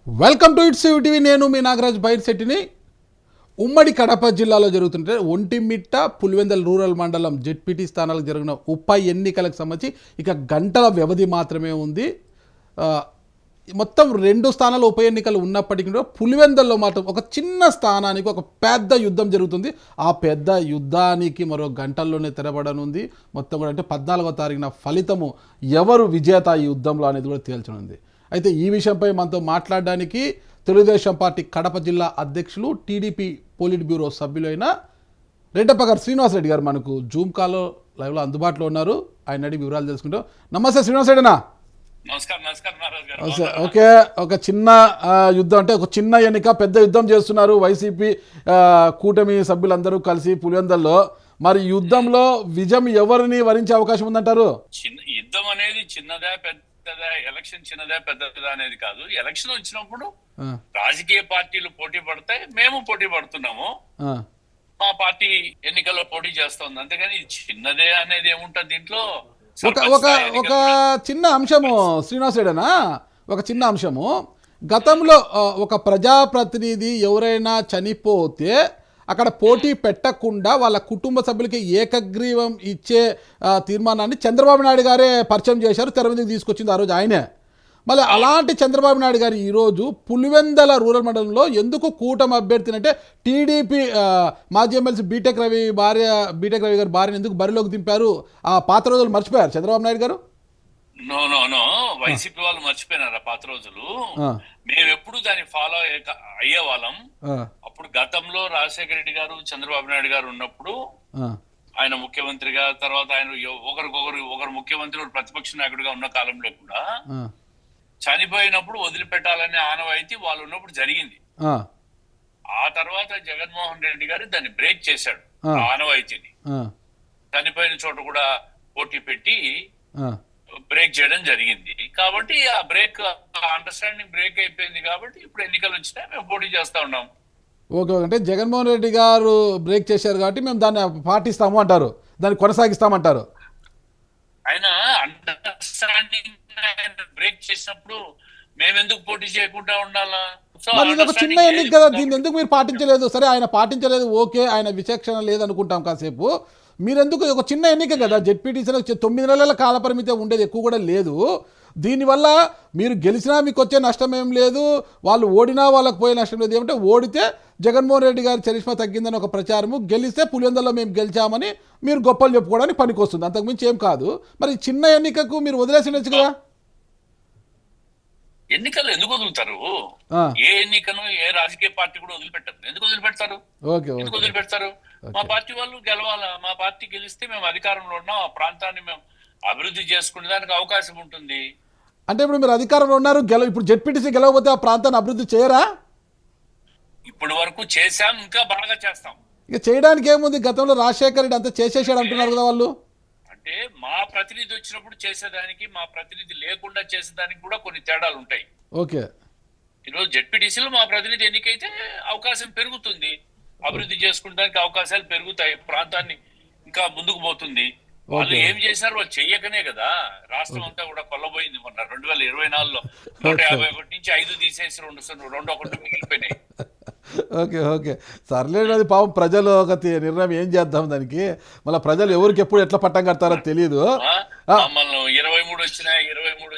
Welcome to it's TV. నేను మీ నాగరాజ్ బైర్శెట్టిని. ఉమ్మడి కడప జిల్లాలో జరుగుతుంటే ఒంటిమిట్ట పులివెందల రూరల్ మండలం జెడ్పీటీ స్థానాలకు జరిగిన ఉప ఎన్నికలకు సంబంధించి ఇక గంటల వ్యవధి మాత్రమే ఉంది. మొత్తం 2 స్థానాల ఉప ఎన్నికలు ఉన్నప్పటికీ కూడా పులివెందల్లో మాత్రం ఒక చిన్న స్థానానికి ఒక పెద్ద యుద్ధం జరుగుతుంది. ఆ పెద్ద యుద్ధానికి మరో గంటల్లోనే తెరబడనుంది. మొత్తం కూడా అంటే 14వ తారీఖున ఫలితము ఎవరు విజేత ఈ యుద్ధంలో అనేది కూడా తేల్చనుంది. అయితే ఈ విషయంపై మనతో మాట్లాడడానికి తెలుగుదేశం పార్టీ కడప జిల్లా అధ్యక్షులు టీడీపీ పోలిట్ బ్యూరో సభ్యులైన రెడ్డప్పగారు శ్రీనివాసరెడ్డి గారు మనకు జూమ్ కాల్లో లైవ్లో అందుబాటులో ఉన్నారు. ఆయన అడిగి వివరాలు తెలుసుకుంటాం. నమస్తే శ్రీనివాసరెడ్డినా. ఓకే, ఒక చిన్న యుద్ధం అంటే ఒక చిన్న ఎన్నిక పెద్ద యుద్ధం చేస్తున్నారు వైసీపీ కూటమి సభ్యులందరూ కలిసి పులివెందల్లో. మరి యుద్ధంలో విజయం ఎవరిని వరించే అవకాశం ఉందంటారు? యుద్ధం అనేది చిన్నదా పెద్దదా, ఎలక్షన్ చిన్నదా పెద్దదా అనేది కాదు. ఎలక్షన్ వచ్చినప్పుడు రాజకీయ పార్టీలు పోటీ పడతాయి, మేము పోటీ పడుతున్నాము. మా పార్టీ ఎన్నికల్లో పోటీ చేస్తుంది, అంతేగాని చిన్నదే అనేది ఏముంటది దీంట్లో. ఒక చిన్న అంశము శ్రీనివాసరెడ్డినా, ఒక చిన్న అంశము. గతంలో ఒక ప్రజాప్రతినిధి ఎవరైనా చనిపోతే అక్కడ పోటీ పెట్టకుండా వాళ్ళ కుటుంబ సభ్యులకి ఏకగ్రీవం ఇచ్చే తీర్మానాన్ని చంద్రబాబు నాయుడు గారే పరిచయం చేశారు, తెర మీదకి తీసుకొచ్చింది ఆ రోజు ఆయనే. మళ్ళీ అలాంటి చంద్రబాబు నాయుడు గారు ఈరోజు పులివెందల రూరల్ మండలంలో ఎందుకు కూటమి అభ్యర్థిని అంటే టీడీపీ మాజీ ఎమ్మెల్సీ బీటెక్ రవి గారి భార్యను ఎందుకు బరిలోకి దింపారు? ఆ పాత రోజులు మర్చిపోయారు చంద్రబాబు నాయుడు గారు? నో వైసీపీ వాళ్ళు మర్చిపోయినారా పాత రోజులు? మేము ఎప్పుడు దాన్ని ఫాలో అయ్యే వాళ్ళం. అప్పుడు గతంలో రాజశేఖర రెడ్డి గారు చంద్రబాబు నాయుడు గారు ఉన్నప్పుడు ఆయన ముఖ్యమంత్రిగా, తర్వాత ఆయన ఒకరు ముఖ్యమంత్రి ఒకరు ప్రతిపక్ష నాయకుడిగా ఉన్న కాలంలో కూడా చనిపోయినప్పుడు వదిలిపెట్టాలనే ఆనవాయితీ వాళ్ళు ఉన్నప్పుడు జరిగింది. ఆ తర్వాత జగన్మోహన్ రెడ్డి గారు దాన్ని బ్రేక్ చేశాడు, ఆనవాయితీని. చనిపోయిన చోట కూడా పోటీ పెట్టి బ్రేక్ చేయడం జరిగింది. కాబట్టి ఆ అండర్స్టాండింగ్ బ్రేక్ అయిపోయింది. కాబట్టి ఇప్పుడు ఎన్నికలు వచ్చినా మేము పోటీ చేస్తా ఉన్నాం. ఓకే, అంటే జగన్మోహన్ రెడ్డి గారు బ్రేక్ చేశారు కాబట్టి మేము దాన్ని పాటిస్తాము అంటారు, దాన్ని కొనసాగిస్తామంటారు. ఆయన అండర్స్టాండింగ్ బ్రేక్ చేసినప్పుడు మేమెందుకు పోటీ చేయకుండా ఉండాలా? మరి ఇది ఒక చిన్న ఎన్నిక కదా, దీన్ని ఎందుకు మీరు పాటించలేదు? సరే, ఆయన పాటించలేదు, ఓకే, ఆయన విచక్షణ లేదనుకుంటాం కాసేపు. మీరెందుకు? ఒక చిన్న ఎన్నిక కదా, జెడ్పీటీసీలో 9 నెలల కాలపరిమితి ఉండేది, ఎక్కువ కూడా లేదు. దీనివల్ల మీరు గెలిచినా మీకు వచ్చే నష్టం ఏం లేదు, వాళ్ళు ఓడినా వాళ్ళకి పోయే నష్టం లేదు. ఏమంటే ఓడితే జగన్మోహన్ రెడ్డి గారి చరిష్మా తగ్గిందని ఒక ప్రచారము, గెలిస్తే పులివెందులలో మేము గెలిచామని మీరు గొప్పలు చెప్పుకోవడానికి పనికొస్తుంది, అంతకుమించి ఏం కాదు. మరి చిన్న ఎన్నికకు మీరు వదిలేసినచ్చు కదా. ఎన్నికలు ఎందుకు వదులుతారు? ఏ ఎన్నికను ఏ రాజకీయ పార్టీ కూడా వదిలిపెట్టదు. ఎందుకు వదిలిపెడతారు? ఎందుకు వదిలిపెడతారు? మా పార్టీ వాళ్ళు గెలవాలా? మా పార్టీ గెలిస్తే మేము అధికారంలో ఉన్నాం, ఆ ప్రాంతాన్ని మేము అభివృద్ధి చేసుకునే దానికి అవకాశం ఉంటుంది. అంటే ఇప్పుడు మీరు అధికారంలో ఉన్నారు, ఇప్పుడు జెడ్పీటీసీ గెలవకపోతే ఆ ప్రాంతాన్ని అభివృద్ధి చేయరా? ఇప్పటి వరకు చేశాం, ఇంకా బాగా చేస్తాం. ఇక చేయడానికి ఏముంది? గతంలో రాజశేఖర రెడ్డి అంతా చేసేసాడు అంటున్నారు కదా వాళ్ళు. అంటే మా ప్రతినిధి వచ్చినప్పుడు చేసేదానికి, మా ప్రతినిధి లేకుండా చేసేదానికి కూడా కొన్ని తేడాలు ఉంటాయి. ఓకే, ఈరోజు జెడ్పీటీసీలో మా ప్రతినిధి ఎన్నికైతే అవకాశం పెరుగుతుంది, అభివృద్ధి చేసుకుంటానికి అవకాశాలు పెరుగుతాయి, ప్రాంతాన్ని ఇంకా ముందుకు పోతుంది. వాళ్ళు ఏం చేశారు? వాళ్ళు చెయ్యకనే కదా రాష్ట్రం అంతా కూడా కొల్లబోయింది. మొన్న 2024లో 151 నుంచి 5 తీసేసి 2 మిగిలిపోయినాయి. ఓకే, సర్లేదు. అది పాపం ప్రజలు ఒక నిర్ణయం, ఏం చేద్దాం దానికి. మళ్ళీ ప్రజలు ఎవరికి ఎప్పుడు ఎట్లా పట్టం కడతారో తెలియదు. మమ్మల్ని 23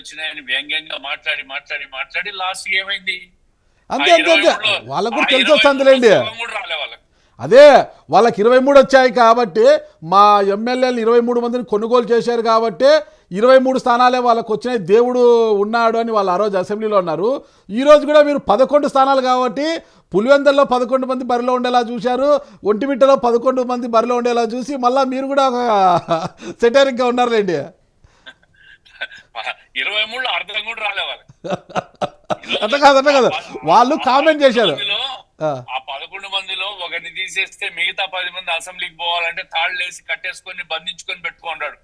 వచ్చినాయి అని వ్యంగ్యంగా మాట్లాడి లాస్ట్ ఏమైంది? అంతే, వాళ్ళకు కూడా తెలిసి వస్తుందిలేండి. రాలే వాళ్ళకి. అదే, వాళ్ళకి 23 వచ్చాయి కాబట్టి, మా ఎమ్మెల్యేలు 23 మందిని కొనుగోలు చేశారు కాబట్టి 23 స్థానాలే వాళ్ళకు వచ్చినాయి, దేవుడు ఉన్నాడు అని వాళ్ళు ఆ రోజు అసెంబ్లీలో అన్నారు. ఈరోజు కూడా మీరు 11 స్థానాలు కాబట్టి పులివెందుల్లో 11 మంది బరిలో ఉండేలా చూశారు, ఒంటిమిట్టలో 11 మంది బరిలో ఉండేలా చూసి మళ్ళీ మీరు కూడా సెటైరిక్గా ఉన్నారులేండి. 23 అర్థం కూడా రాలే వాళ్ళకి. అట్లా కాదు, వాళ్ళు కామెంట్ చేశారు. ఆ 11 మందిలో ఒకరిని తీసేస్తే మిగతా 10 మంది అసెంబ్లీకి పోవాలంటే తాళ్లేసి కట్టేసుకొని బంధించుకొని పెట్టుకున్నాడు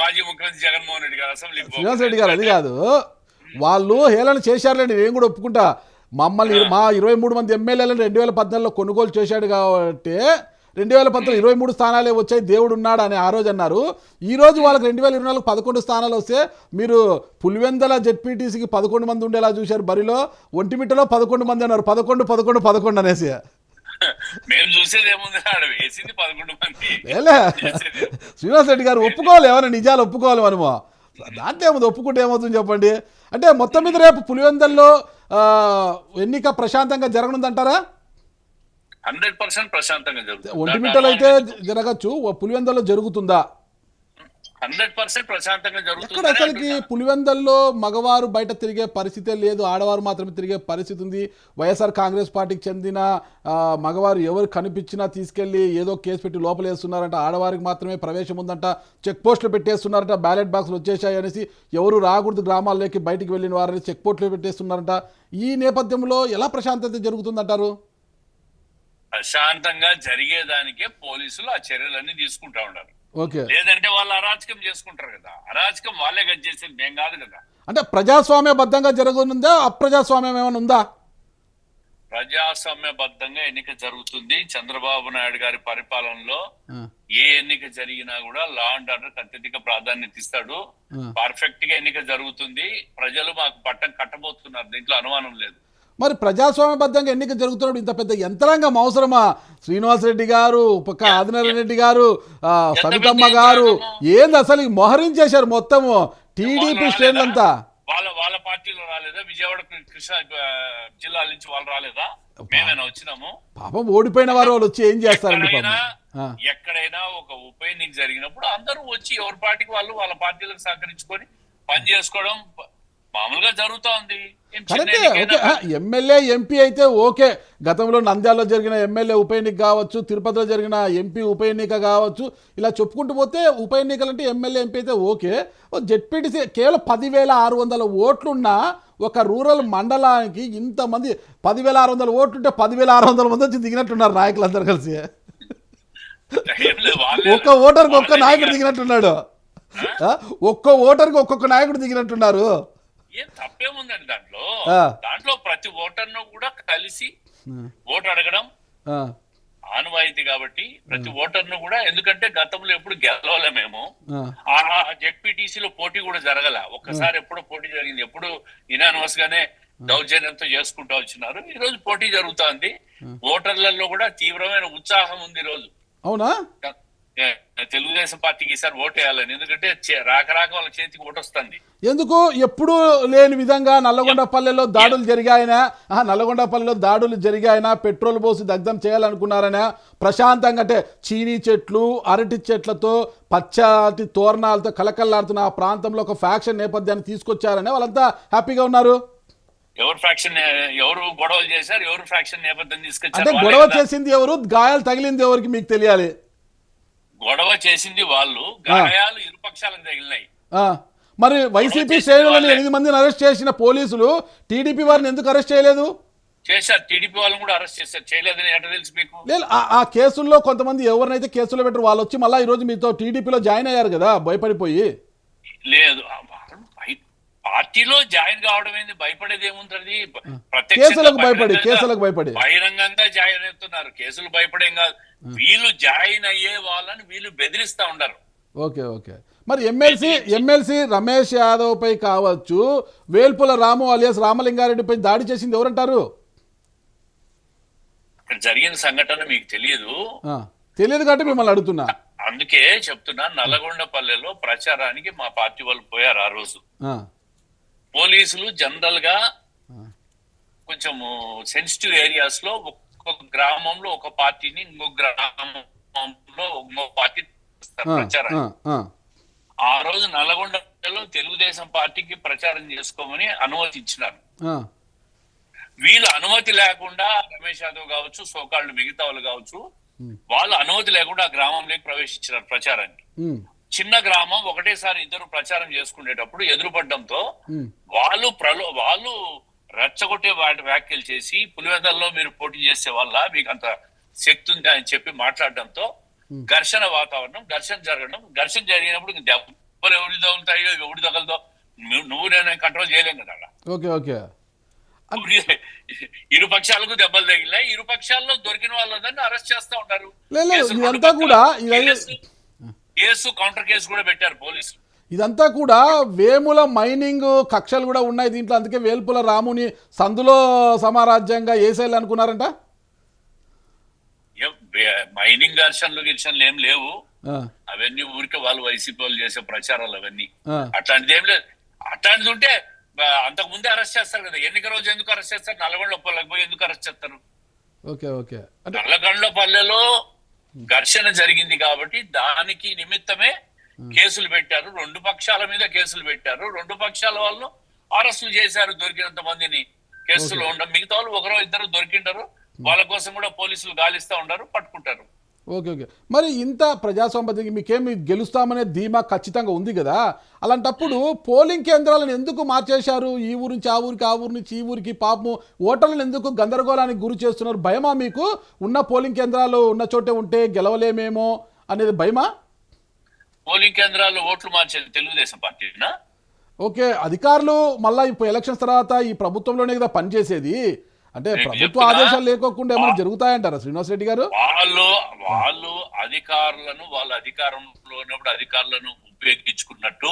మాజీ ముఖ్యమంత్రి జగన్మోహన్ రెడ్డి గారు అసెంబ్లీకి. శ్రీనివాస్ రెడ్డి గారు అది కాదు, వాళ్ళు హేళన చేశారులేండి, నేను కూడా ఒప్పుకుంటా. మమ్మల్ని మా 23 మంది ఎమ్మెల్యేలను 2014లో కొనుగోలు చేశాడు కాబట్టి 2019 23 స్థానాలే వచ్చాయి, దేవుడు ఉన్నాడు అని ఆ రోజు అన్నారు. ఈ రోజు వాళ్ళకి 2024 11 స్థానాలు వస్తే మీరు పులివెందల జెడ్పీటీసీకి 11 మంది ఉండేలా చూశారు బరిలో, ఒంటిమిట్టలో 11 మంది అన్నారు. 11 11 11 అనేసి. మేము చూసేది ఏముంది, ఆడ వేసింది 11 మంది. లేలే శ్రీనివాస్ రెడ్డి గారు ఒప్పుకోవాలి, ఏమైనా నిజాలు ఒప్పుకోవాలి మనము. దాంట్లో ఏముంది, ఒప్పుకుంటే ఏమవుతుంది చెప్పండి. అంటే మొత్తం మీద రేపు పులివెందల్లో ఎన్నిక ప్రశాంతంగా జరగనుందంటారా? 100% ప్రశాంతంగా జరుగుతుంది. ఒంటిమిట్టలో అయితే జరగచ్చు, పులివెందల్లో జరుగుతుందా? 100% ప్రశాంతంగా ఎక్కడ జరుగుతుంది. అసలుకి పులివెందల్లో మగవారు బయట తిరిగే పరిస్థితే లేదు, ఆడవారు మాత్రమే తిరిగే పరిస్థితి ఉంది. వైఎస్ఆర్ కాంగ్రెస్ పార్టీకి చెందిన మగవారు ఎవరు కనిపించినా తీసుకెళ్లి ఏదో కేసు పెట్టి లోపలేస్తున్నారంట, ఆడవారికి మాత్రమే ప్రవేశం ఉందంట, చెక్ పోస్టులు పెట్టేస్తున్నారంట, బ్యాలెట్ బాక్సులు వచ్చేసాయి అనేసి ఎవరు రాకూడదు గ్రామాల్లోకి బయటికి వెళ్ళిన వారిని చెక్ పోస్టులు పెట్టేస్తున్నారంట. ఈ నేపథ్యంలో ఎలా ప్రశాంతత జరుగుతుందంటారు? ప్రశాంతంగా జరిగేదానికే పోలీసులు ఆ చర్యలన్నీ తీసుకుంటా ఉన్నారు. ఓకే, లేదంటే వాళ్ళు అరాచకం చేసుకుంటారు కదా, అరాచకం వాళ్ళే గది చేసేది, మేం కాదు కదా. అంటే ప్రజాస్వామ్యబద్ధంగా జరగనుందా, అప్రజాస్వామ్యం ఏమైనా ఉందా? ప్రజాస్వామ్యబద్ధంగా ఎన్నిక జరుగుతుంది. చంద్రబాబు నాయుడు గారి పరిపాలనలో ఏ ఎన్నిక జరిగినా కూడా లా అండ్ ఆర్డర్ అత్యధిక ప్రాధాన్యత ఇస్తాడు. పర్ఫెక్ట్ గా ఎన్నిక జరుగుతుంది. ప్రజలు మాకు పట్టం కట్టబోతున్నారు, దీంట్లో అనుమానం లేదు. మరి ప్రజాస్వామ్యబద్ధంగా ఎన్నిక జరుగుతున్నప్పుడు ఇంత పెద్ద యంత్రాంగం అవసరమా? శ్రీనివాస్ రెడ్డి గారు, పక్క ఆదినారాయణ రెడ్డి గారు, సవితమ్మ గారు, ఏంది అసలు మోహరించేశారు మొత్తము టీడీపీ శ్రేణులంతా. వాళ్ళ పార్టీలో రాలేదా? విజయవాడ కృష్ణా జిల్లా నుంచి వాళ్ళు రాలేదా? మేమేనా వచ్చినాము? పాపం ఓడిపోయిన వారు వాళ్ళు వచ్చి ఏం చేస్తారండి? ఎక్కడైనా ఒక ఉప ఎన్నిక జరిగినప్పుడు అందరూ వచ్చి ఎవరి పార్టీకి వాళ్ళు వాళ్ళ పార్టీలకు సహకరించుకొని పని చేసుకోవడం మామూలుగా జరుగుతా ఉంది. కరెక్టే. ఓకే, ఎమ్మెల్యే ఎంపీ అయితే ఓకే. గతంలో నంద్యాలలో జరిగిన ఎమ్మెల్యే ఉప ఎన్నిక కావచ్చు, తిరుపతిలో జరిగిన ఎంపీ ఉప ఎన్నిక కావచ్చు, ఇలా చెప్పుకుంటూ పోతే ఉప ఎన్నికలు అంటే ఎమ్మెల్యే ఎంపీ అయితే ఓకే. జెడ్పీటీసీ కేవలం 10,600 ఓట్లున్న ఒక రూరల్ మండలానికి ఇంతమంది 10,600 ఓట్లుంటే 10,600 మంది వచ్చి దిగినట్టున్నారు నాయకులందరూ కలిసి. ఒక్క ఓటర్కి ఒక్క నాయకుడు దిగినట్టున్నాడు, ఒక్క ఓటర్కి ఒక్కొక్క నాయకుడు దిగినట్టున్నారు. ఏం తప్పేముందండి దాంట్లో? దాంట్లో ప్రతి ఓటర్ను కూడా కలిసి ఓటు అడగడం ఆనవాయితీ కాబట్టి ప్రతి ఓటర్ను కూడా, ఎందుకంటే గతంలో ఎప్పుడు గెలవలే మేము. ఆ జెడ్పీటీసీలో పోటీ కూడా జరగల. ఒక్కసారి ఎప్పుడో పోటీ జరిగింది, ఎప్పుడు ఇనానమస్ గానే దౌర్జన్యంతో చేసుకుంటూ వచ్చినారు. ఈ రోజు పోటీ జరుగుతోంది. ఓటర్లలో కూడా తీవ్రమైన ఉత్సాహం ఉంది ఈ రోజు. అవునా? తెలుగుదేశం పార్టీకి ఈసారి ఓటు వేయాలని, ఎందుకంటే రాక వాళ్ళ చేతికి ఓటు వస్తుంది. ఎందుకు ఎప్పుడు లేని విధంగా నల్లగొండపల్లెలో దాడులు జరిగాయనా, పెట్రోల్ పోసి దగ్ధం చేయాలనుకున్నారనా, ప్రశాంతంగా అంటే చీనీ చెట్లు, అరటి చెట్లతో, పచ్చటి తోరణాలతో కలకల్లాడుతున్న ఆ ప్రాంతంలో ఒక ఫ్యాక్షన్ నేపథ్యాన్ని తీసుకొచ్చారనే వాళ్ళంతా హ్యాపీగా ఉన్నారు. ఎవరు గొడవలు చేశారు, ఎవరు ఫ్యాక్షన్ నేపథ్యం తీసుకొచ్చారు? అంటే గొడవ చేసింది ఎవరు, గాయాలు తగిలింది ఎవరికి మీకు తెలియాలి. గొడవ చేసింది వాళ్ళు, గాయాలు ఇరుపక్షాలకు తగిలినాయి. మరి వైసీపీ శ్రేణులను 8 మందిని అరెస్ట్ చేసిన పోలీసులు టీడీపీ వారిని ఎందుకు అరెస్ట్ చేయలేదు? చేశారు, టీడీపీ వాళ్ళని కూడా అరెస్ట్ చేశారు. చేయలేదని ఎట్లా తెలుసు మీకు? లేదు, ఆ కేసుల్లో కొంతమంది ఎవరినైతే కేసులో పెట్టారు వాళ్ళు వచ్చి మళ్ళీ ఈ రోజు మీతో టీడీపీలో జాయిన్ అయ్యారు కదా భయపడిపోయి. లేదు, పార్టీలో జాయిన్ కావడం ఏంది, భయపడేది ఏముంటది? కేసులకు భయపడి బహిరంగంగా జాయిన్ అవుతున్నారు. కేసులు భయపడేం కాదు, వీళ్ళు జాయిన్ అయ్యే వాళ్ళని వీళ్ళు బెదిరిస్తా ఉండరు. Okay okay. మరి ఎమ్మెల్సీ రమేష్ యాదవ్ పై కావచ్చు, వేల్పుల రాము అలియాస్ రామలింగారెడ్డిపై దాడి చేసింది ఎవరంటారు? జరిగిన సంఘటన మీకు తెలియదు కాబట్టి మిమ్మల్ని అడుగుతున్నా. అందుకే చెప్తున్నా, నల్లగొండపల్లెలో ప్రచారానికి మా పార్టీ వాళ్ళు పోయారు. ఆ రోజు పోలీసులు జనరల్ గా కొంచెం సెన్సిటివ్ ఏరియాస్ లో ఒక్కొక్క గ్రామంలో ఒక పార్టీని, ఇంకో గ్రామంలో ఇంకో పార్టీ ప్రచారం. ఆ రోజు నల్లగొండలో తెలుగుదేశం పార్టీకి ప్రచారం చేసుకోమని అనుమతి ఇచ్చినారు. వీళ్ళు అనుమతి లేకుండా, రమేష్ యాదవ్ కావచ్చు, సోకాళ్ళు మిగతా వాళ్ళు కావచ్చు, వాళ్ళు అనుమతి లేకుండా ఆ గ్రామంలోకి ప్రవేశించినారు ప్రచారానికి. చిన్న గ్రామం, ఒకటేసారి ఇద్దరు ప్రచారం చేసుకునేటప్పుడు ఎదురుపడడంతో వాళ్ళు రెచ్చగొట్టే వాటి వ్యాఖ్యలు చేసి, పులివెందులలో మీరు పోటీ చేసే వల్ల మీకు అంత శక్తి ఉంది అని చెప్పి మాట్లాడడంతో ఘర్షణ వాతావరణం, ఘర్షణ జరిగినప్పుడు దెబ్బలు ఎవరి తగులుతాయో ఎవరి తగలదో నువ్వు నేను కంట్రోల్ చేయలేం కదా. Okay okay. ఇరు పక్షాలకు దెబ్బలు తగిలాయి. ఇరు పక్షాల్లో దొరికిన వాళ్ళందరినీ అరెస్ట్ చేస్తా ఉన్నారు. లేదు ఇదంతా కూడా కేసు కౌంటర్ కేసు కూడా పెట్టారు పోలీసులు. ఇదంతా కూడా వేముల మైనింగ్ కక్షలు కూడా ఉన్నాయి దీంట్లో, అందుకే వేల్పుల రాముని సందులో సమారాజ్యంగా ఏసేయాలి అనుకున్నారంట. మైనింగ్ ఘర్షణలు ఏం లేవు, అవన్నీ ఊరికే వాళ్ళు వైసీపీ వాళ్ళు చేసే ప్రచారాలు అవన్నీ. అట్లాంటిది ఏం లేదు. అట్లాంటిది ఉంటే అంతకు ముందే అరెస్ట్ చేస్తారు కదా. ఎన్నిక రోజు ఎందుకు అరెస్ట్ చేస్తారు? నల్లగొండపల్లెకి పోయి ఎందుకు అరెస్ట్ చేస్తారు? నల్లగొండపల్లెలో ఘర్షణ జరిగింది కాబట్టి దానికి నిమిత్తమే కేసులు పెట్టారు. రెండు పక్షాల మీద కేసులు పెట్టారు. రెండు పక్షాల వాళ్ళు అరెస్టులు చేశారు దొరికినంత మందిని. కేసులో ఉండ మిగతా వాళ్ళు ఒకరో ఇద్దరు దొరికింటారు. వాళ్ళ కోసం కూడా పోలీసులు గాలిస్తా ఉంటారు, పట్టుకుంటారు. ఓకే. మరి ఇంత ప్రజాస్వామ్యానికి మీకేమి గెలుస్తామనే ధీమా ఖచ్చితంగా ఉంది కదా, అలాంటప్పుడు పోలింగ్ కేంద్రాలను ఎందుకు మార్చేశారు? ఈ ఊరు నుంచి ఆ ఊరికి, ఆ ఊరు నుంచి ఈ ఊరికి, పాపము ఓటర్లను ఎందుకు గందరగోళానికి గురి చేస్తున్నారు? భయమా మీకు? ఉన్న పోలింగ్ కేంద్రాలు ఉన్న చోటే ఉంటే గెలవలేమేమో అనేది భయమా? పోలింగ్ కేంద్రాల్లో ఓట్లు మార్చేది తెలుగుదేశం పార్టీనా? ఓకే, అధికారులు మళ్ళీ ఇప్పుడు ఎలక్షన్స్ తర్వాత ఈ ప్రభుత్వంలోనే కదా పనిచేసేది, అంటే ప్రభుత్వ ఆదేశాలు లేకోకుండా ఏమైనా జరుగుతాయంటారా శ్రీనివాస్ రెడ్డి గారు? వాళ్ళు అధికారులను వాళ్ళ అధికారంలో ఉన్నప్పుడు అధికారులను ఉపయోగించుకున్నట్టు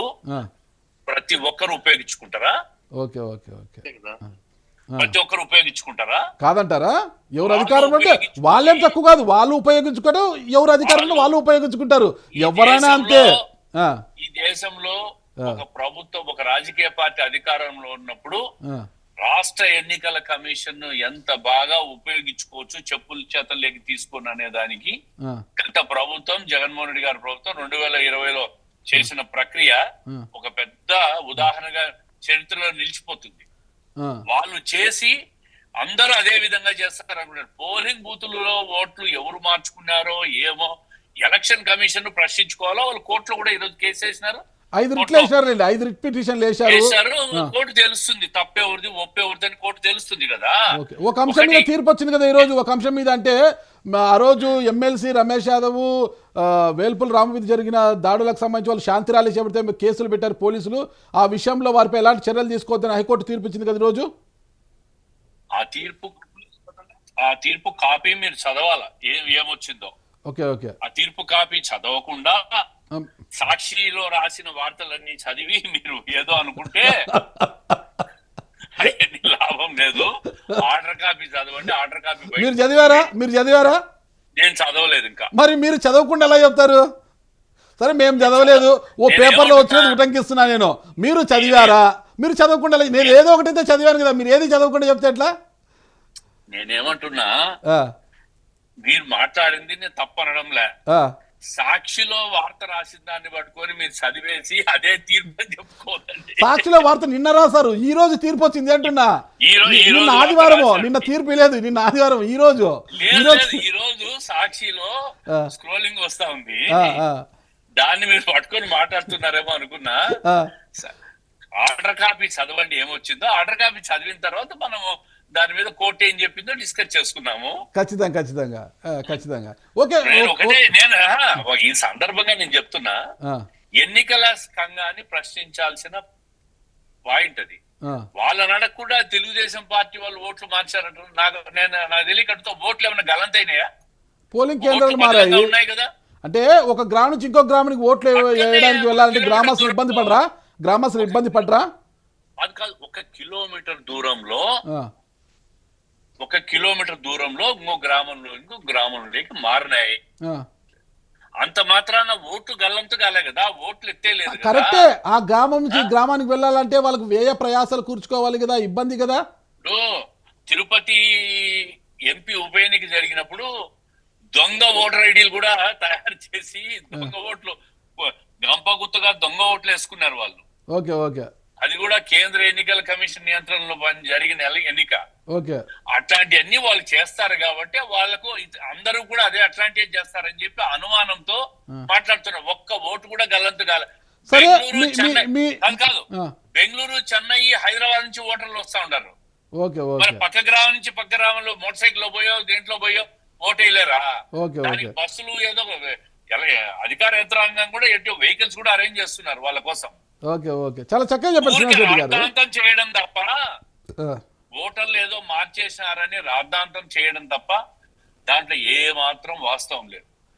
ప్రతి ఒక్కరు ఉపయోగించుకుంటారా? ఓకే. ప్రతి ఒక్కరు ఉపయోగించుకుంటారా? కాదంటారా? ఎవరు అధికారంలో ఉంటే వాళ్ళేం తక్కువ కాదు, వాళ్ళు ఉపయోగించుకోవడం, ఎవరు అధికారంలో వాళ్ళు ఉపయోగించుకుంటారు, ఎవరైనా అంతే. ఈ దేశంలో ఒక ప్రభుత్వం, ఒక రాజకీయ పార్టీ అధికారంలో ఉన్నప్పుడు రాష్ట్ర ఎన్నికల కమిషన్ ఎంత బాగా ఉపయోగించుకోవచ్చు, చెప్పుల చేతల్లోకి తీసుకుని అనే దానికి గత ప్రభుత్వం, జగన్మోహన్ రెడ్డి గారి ప్రభుత్వం 2020లో చేసిన ప్రక్రియ ఒక పెద్ద ఉదాహరణగా చరిత్రలో నిలిచిపోతుంది. వాళ్ళు చేసి అందరూ అదే విధంగా చేస్తారు అనుకుంటారు. పోలింగ్ బూతులలో ఓట్లు ఎవరు మార్చుకున్నారో ఏమో ఎలక్షన్ కమిషన్ ప్రశ్నించుకోవాలో, వాళ్ళు కోర్టులో కూడా ఈరోజు కేసు వేసినారు. 5 రిట్లు వేసారు, 5 రిట్ పిటిషన్లు వేశారు. కోర్టు తెలుస్తుంది తప్పెవరిది ఒప్పెవరిది అని కోర్టు తెలుస్తుంది కదా. ఒక అంశం మీద తీర్పు వచ్చింది కదా ఈ రోజు. ఒక అంశం మీద అంటే ఆ రోజు ఎమ్మెల్సీ రమేష్ యాదవ్ వేల్పుల రాము మీద జరిగిన దాడులకు సంబంధించి వాళ్ళు శాంతి ర్యాలీ చేపడితే కేసులు పెట్టారు పోలీసులు. ఆ విషయంలో వారిపై ఎలాంటి చర్యలు తీసుకోవద్దని హైకోర్టు తీర్పు ఇచ్చింది కదా ఈ రోజు. ఆ తీర్పు కాపీ మీరు చదవాలా ఏమొచ్చిందో. ఓకే. ఆ తీర్పు కాపీ చదవకుండా సాక్షిలో రాసిన వార్తలన్నీ చదివి మీరు ఏదో అనుకుంటే లాభం లేదు. ఆర్డర్ కాపీ చదవండి. ఆర్డర్ కాపీ మీరు చదివారా? నేను చదవలేదు ఇంకా. మరి మీరు చదవకుండా ఎలా చెప్తారు? సరే, మేము చదవలేదు, ఓ పేపర్లో వచ్చినది ఉటంకిస్తున్నా నేను. మీరు చదివారా? మీరు చదవకుండా, నేను ఏదో ఒకటైతే చదివాను కదా, మీరు ఏది చదవకుండా చెప్తే ఎట్లా? నేనేమంటున్నా, మీరు మాట్లాడింది నేను తప్పనడంలే. సాక్షిలో వార్త రాసిన దాన్ని పట్టుకొని మీరు చదివేసి అదే తీర్పు అని చెప్పుకోదండి. సాక్షిలో వార్త నిన్న రాశారు, ఈ రోజు తీర్పు వచ్చింది అంటున్నా. నిన్న ఆదివారము, నిన్న తీర్పు లేదు, నిన్న ఆదివారం. ఈ రోజు సాక్షిలో స్క్రోలింగ్ వస్తా ఉంది, దాన్ని మీరు పట్టుకొని మాట్లాడుతున్నారేమో అనుకున్నా. ఆర్డర్ కాపీ చదవండి ఏమొచ్చిందో. ఆర్డర్ కాపీ చదివిన తర్వాత మనము దాని మీద కోర్టు ఏం చెప్పిందో డిస్కస్ చేసుకున్నాము. ఖచ్చితంగా. ఓకే. నేను ఈ సందర్భంగా నేను చెప్తున్నా, ఎన్నికల సంఘాన్ని ప్రశ్నించాల్సిన పాయింట్ అది. వాళ్ళని అడగకుండా తెలుగుదేశం పార్టీ వాళ్ళు ఓట్లు మార్చారంటారు. నాకు తెలియకడుతో ఓట్లు ఏమైనా గలంతైనాయా? పోలింగ్ కేంద్రాలు మారాయి ఉన్నాయి కదా. అంటే ఒక గ్రామం నుంచి ఇంకో గ్రామానికి ఓట్లు వేయడానికి వెళ్ళాలంటే గ్రామస్తులు ఇబ్బంది పడరా? అది కాదు, 1 కిలోమీటర్ దూరంలో ఇంకో గ్రామంలోకి మారినాయి. అంత మాత్రాన ఓట్లు గల్లంతు కాలే కదా, ఓట్లు ఎత్తేలేదు. కరెక్టే. ఆ గ్రామం నుంచి గ్రామానికి వెళ్ళాలంటే వాళ్ళకి వ్యయ ప్రయాసాలు కూర్చుకోవాలి కదా, ఇబ్బంది కదా. తిరుపతి ఎంపీ ఉప ఎన్నిక జరిగినప్పుడు దొంగ ఓటర్ ఐడీలు కూడా తయారు చేసి దొంగ ఓట్లు, గంపగుత్తగా దొంగ ఓట్లు వేసుకున్నారు వాళ్ళు. ఓకే. అది కూడా కేంద్ర ఎన్నికల కమిషన్ నియంత్రణలో జరిగిన ఎన్నిక. ఓకే. అట్లాంటివన్నీ వాళ్ళు చేస్తారు కాబట్టి వాళ్ళకు అందరూ కూడా అదే అట్లాంటివి చేస్తారని చెప్పి అనుమానంతో మాట్లాడుతున్నారు. ఒక్క ఓటు కూడా గల్లంతు కాదు. బెంగళూరు, చెన్నై, హైదరాబాద్ నుంచి ఓటర్లు వస్తా ఉంటారు. మరి పక్క గ్రామం నుంచి పక్క గ్రామంలో మోటార్ సైకిల్ లో పోయో దేంట్లో పోయో ఓటు వేయలేరా? దానికి బస్సులు ఏదో అధికార యంత్రాంగం కూడా ఎటు వెహికల్స్ కూడా అరేంజ్ చేస్తున్నారు వాళ్ళ కోసం. ఓకే. చాలా చక్కగా చెప్పారు శ్రీనివాస్ రెడ్డి గారు. చేయడం తప్ప ఓటర్లు ఏదో మార్చేసినారని రాద్ధాంతం చేయడం తప్ప దాంట్లో ఏ మాత్రం వాస్తవం లేదు.